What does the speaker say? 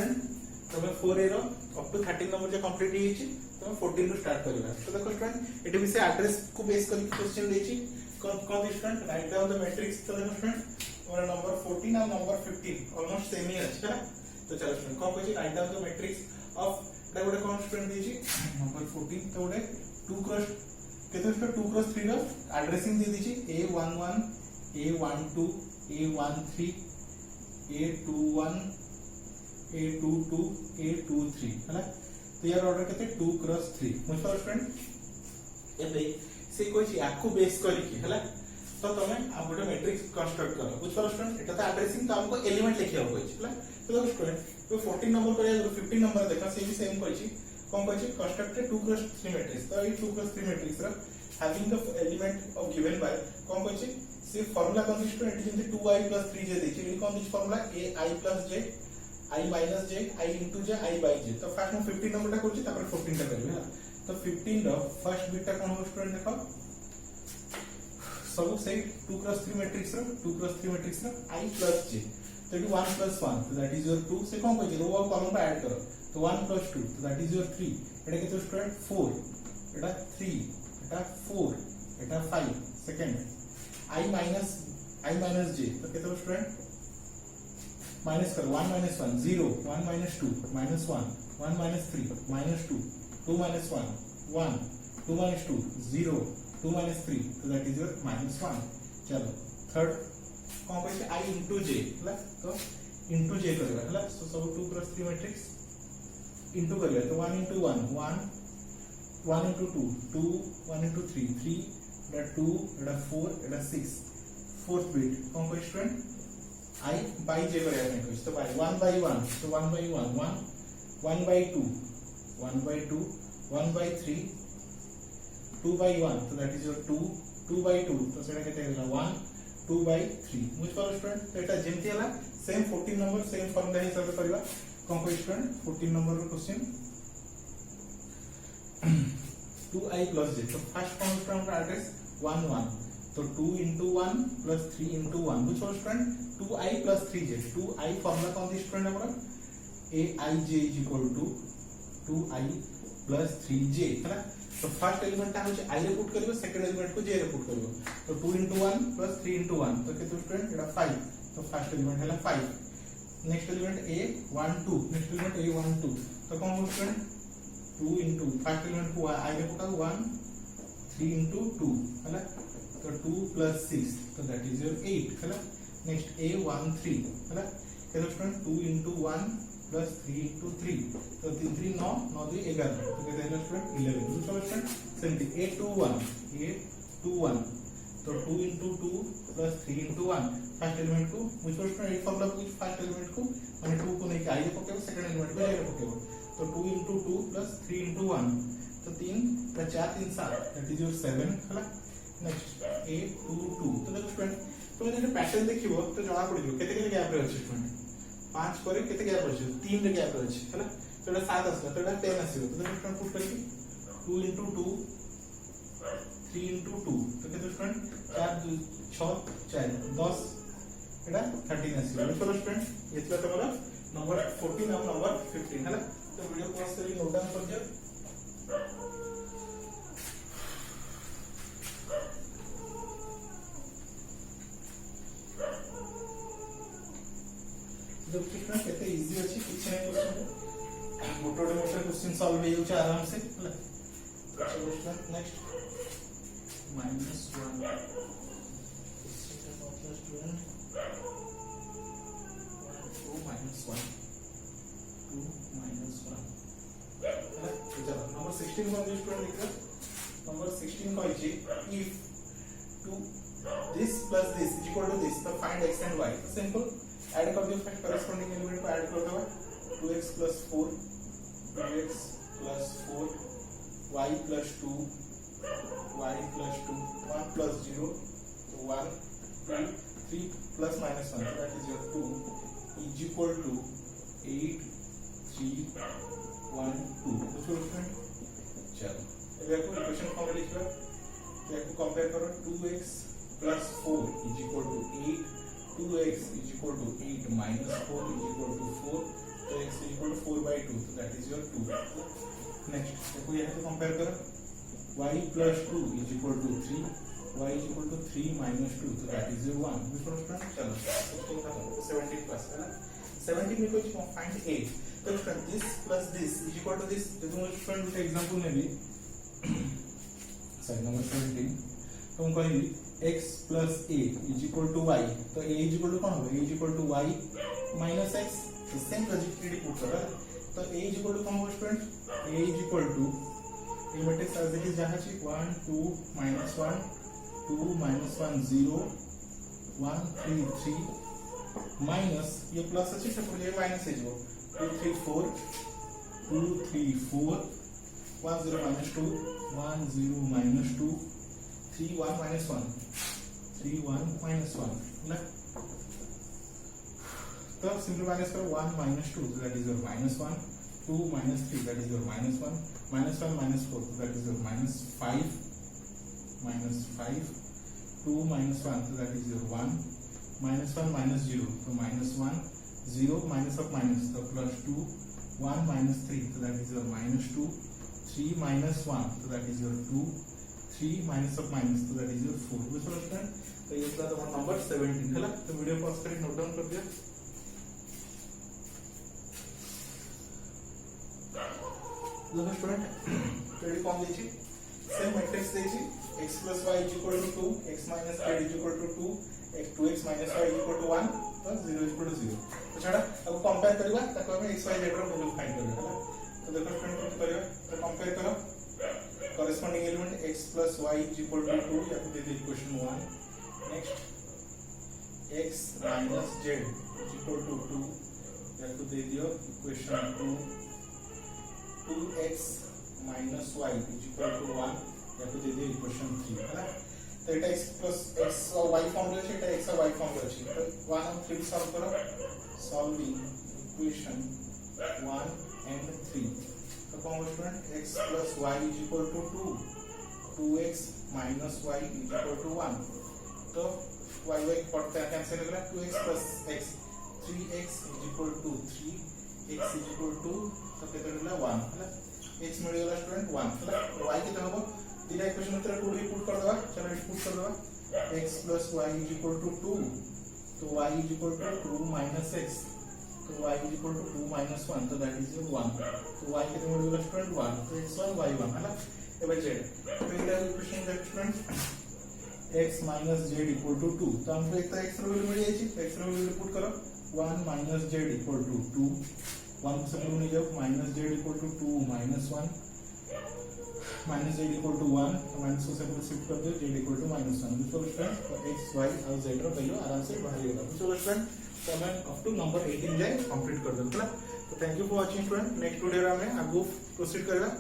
Student तमे 4a row up to 13 number जे complete हे छी तमे 14 रो स्टार्ट करबा। तो देखो स्टूडेंट एटी भी से एड्रेस को बेस करके क्वेश्चन देछि कौन student right down the matrix. तो देखो स्टूडेंट और नंबर 14 और नंबर 15 ऑलमोस्ट सेम ही अछि है। तो चलो स्टूडेंट कौन कहछि right down the matrix of the गोटे कौन स्टूडेंट देछि नंबर 14 तो गोटे 2 क्रॉस केते स्टूडेंट 2 क्रॉस 3 रो एड्रेसिंग दे दिछि A11 A12 A13 A21 A22 A23 है ना। तो यार ऑर्डर केते 2 क्रॉस 3 मुझे स्टूडेंट एबे से कोइ याकू बेस करिकि हैला। तो तमे आ गोटे मैट्रिक्स कंस्ट्रक्ट करो बुझ पर स्टूडेंट एटा तो एड्रेसिंग तो हमको एलिमेंट लिखिया होय छै हैला। तो देखो स्टूडेंट तो 14 नंबर पर 15 नंबर देखा से भी सेम कहै छी कोन कहै छी कंस्ट्रक्टेड 2 क्रॉस 3 मैट्रिक्स। तो ई 2 क्रॉस 3 मैट्रिक्स रा having the element of given by कोन कहै छी से फार्मूला कोन स्टूडेंट जेंति 2i 3j देखि ई कोन this formula ai j I minus j I into j I by j। तो फर्स्ट में 15 नंबर टा करछि तापर 14 टा करबे है। तो 15 रो फर्स्ट बिट टा कोन हो स्टूडेंट देखो सब से 2 cross 3 matrix row 2 cross 3 matrix row I plus j। तो इट 1 plus 1 तो दैट इज योर 2 से कोन कहछि रो और कॉलम पे ऐड करो। तो 1 plus 2 तो that is your 3 Etah केतो student 4 Etah 3 Etah 4 Etah 5 second I minus j तो केतो स्टूडेंट माइनस करो 1 minus 1 0 1 minus 2 minus 1 1 minus 3 minus 2 2 minus 1 1 2 minus 2 0 2 minus 3 तो दैट इज योर minus 1। चलो थर्ड कौन कहै I into j हला। तो into j करबा हला। सो सब 2 क्रॉस 3 मैट्रिक्स into करबा। तो 1 into 1 1 1 into 2 2 1 into 3 3 एटा 2 एटा 4 एटा 6 फोर्थ बिट कौन कहै स्टूडेंट I by j करिया नै कहै तो by 1 by 1 तो 1 by 1 1 1 by 2 1 by 2 1 by 3 2 by 1 तो दैट इज योर 2 2 by 2 तो सेटा केते होला 1 2 by 3 मुझ पर स्टूडेंट तो एटा जेमति हला सेम 14 नंबर सेम फार्मूला हिसाब से करबा। कोन कहै स्टूडेंट 14 नंबर रो क्वेश्चन 2i plus j। तो फर्स्ट फॉर्म स्टूडेंट एड्रेस 1 1 तो 2 into 1 plus 3 into 1 which was student 2i plus 3j 2i formula कौन थी स्टूडेंट हमारा aij is equal to 2i plus 3j है ना। तो फर्स्ट एलिमेंट ता होचे i रे पुट करबो सेकंड एलिमेंट को j रे पुट करबो। तो 2 into 1 plus 3 into 1 तो केतो स्टूडेंट एटा 5 तो फर्स्ट एलिमेंट हला 5 next element a12 next element a12 तो कौन हो स्टूडेंट 2 into फर्स्ट एलिमेंट को i रे पुटा 1 3 into 2 है ना। तो 2 plus 6 तो दैट इज योर 8 है ना। नेक्स्ट a13 है ना केतो स्टूडेंट 2 into 1 plus 3 into 3 तो 3 3 9 9 2 11 तो केतो है स्टूडेंट 11 दूसरा स्टूडेंट सेमती a21 तो 2 into 2 plus 3 into 1 first element को मुझे स्टूडेंट एक फार्मूला को फर्स्ट एलिमेंट को माने 2 को नहीं के i रे पकेबो सेकंड एलिमेंट को j रे पकेबो। तो 2 into 2 plus 3 into 1 तो 3 4 3 7 दैट इज योर 7 है ना। नेक्स्ट a22 तो देखो स्टूडेंट तो जे पैटर्न देखिबो तो जणा पड़िबो केते केते गैप रे अछि स्टूडेंट 5 पर केते गैप अछि 3 रे गैप अछि हैला। तो एटा 7 आसला तो एटा 10 आसीबो। तो देखो स्टूडेंट पुट करके 2 into 2 3 into 2 तो केते स्टूडेंट 4 2 6 4 10 एटा 13 आसीबो। चलो स्टूडेंट एतला तमरा नंबर 14 और नंबर 15 हैला। तो वीडियो पॉज करी नोट डाउन कर दियो। जो कितना केते इजी अछि कुछ नै क्वेश्चन मोटो मोटो क्वेश्चन सॉल्व हो जाय आराम से चलो स्टूडेंट नेक्स्ट -1 स्टूडेंट 2 -1 चलो नंबर 16 को स्टूडेंट लिख नंबर 16 को अछि if to this plus this is equal to this तो find x and y तो सिंपल ऐड कर दियो फर्स्ट कॉरेस्पॉन्डिंग एलिमेंट को ऐड कर दो 2x plus 4 2x plus 4 y plus 2 y plus 2 1 plus 0 so 1 2 3 plus minus 1 so that is your 2 is equal to 8 3 1 2 तो student चलो अब आपको इक्वेशन फॉर्म लिखियो तो आपको कंपेयर करो 2x plus 4 is equal to 8 2x is equal to 8 minus 4 is equal to 4 so x is equal is your 2. Next देखो यहाँ पे कंपेयर करो y plus 2 is equal to 3, y is equal to 3 minus 2, so that is your 1. Before student चलो 16 खत्म 17 plus है ना 17 में कुछ find 8. तो student this plus this is equal to this. तो तुम student उसे example में भी side number 17 तुम कहेंगे x plus a is equal to y. तो a is equal to कौन होगा? a is equal to y minus x. तो same logic ready put करो. तो a is equal to कौन होगा student? a is equal to ये matrix as it is जहाँ छी 1 2 minus 1 2 minus 1 0 1 3 3 minus ये प्लस अच्छी से पूरे माइनस है जो 2 3 4 2 3 4 1 0 minus 2 1 0 minus 2 3 1 minus 1 3 1 minus 1 ना तो सिंपल माइनस करो 1 minus 2 so that is your minus 1 2 minus 3 that is your minus 1 minus 1 minus 4 so that is your minus 5 minus 5 2 minus 1 so that is your 1 minus 1 minus 0 so minus 1 0 minus of minus so plus 2 1 minus 3 so that is your minus 2 3 minus 1 so that is your 2 3 minus of minus so that is your 4 which was that तो ये था तुम्हारा number 17 है ना तो video pause करके note down कर दिया देखो स्टूडेंट रेडी फॉर्म दीजिए सेम मैट्रिक्स दीजिए x plus y is equal to 2 x minus z is equal to 2 x 2x minus y is equal to 1 तो 0 is equal to 0 तो छाड़ा अब कंपेयर करबा ताको हम x y z रो value find करबा तो देखो स्टूडेंट क्या करबा तो कंपेयर करो corresponding element x plus y is equal to 2 या तो दे दे equation 1 next x minus z is equal to 2 या तो दे दियो equation 2 2x minus y is equal to 1 या तो दे दिए इक्वेशन 3 है ना तो এটা x plus x और y फॉर्म रे छै এটা x और y फॉर्म रे छै तो 1 और 3 सॉल्व करो सॉल्विंग इक्वेशन 1 and 3 तो कौन हो student x plus y is equal to 2 2x minus y is equal to 1 तो y y पड़ता है कैंसिल हो गया 2x plus x 3x is equal to 3 x is equal to तो कितना मिला 1 है ना x मिल गया स्टूडेंट 1 है ना y कितना होगा दिया इक्वेशन में तेरा 2 ही पुट कर दवा चलो इस पुट कर दवा x plus y is equal to 2 तो y is equal to 2 minus x तो y is equal to 2 minus 1 तो that is your 1 तो y कितना मिल गया स्टूडेंट 1 तो x1 y1 है ना ये बचे तो ये इक्वेशन का student x minus z equal to 2 तो हमको एक तो x रो वैल्यू मिल जाई छै x रो वैल्यू पुट करो 1 minus z equal to 2 1 से हम नहीं जाओ minus z equal to 2 minus 1 minus z equal to 1 तो minus को से शिफ्ट कर दो z equal to minus 1 तो स्टूडेंट तो x y और z रो वैल्यू आराम से बाहर ही होगा तो स्टूडेंट तो मैं अप टू नंबर 18 जाए कंप्लीट कर दूंगा तो thank you for watching student next video में आगो प्रोसीड करेगा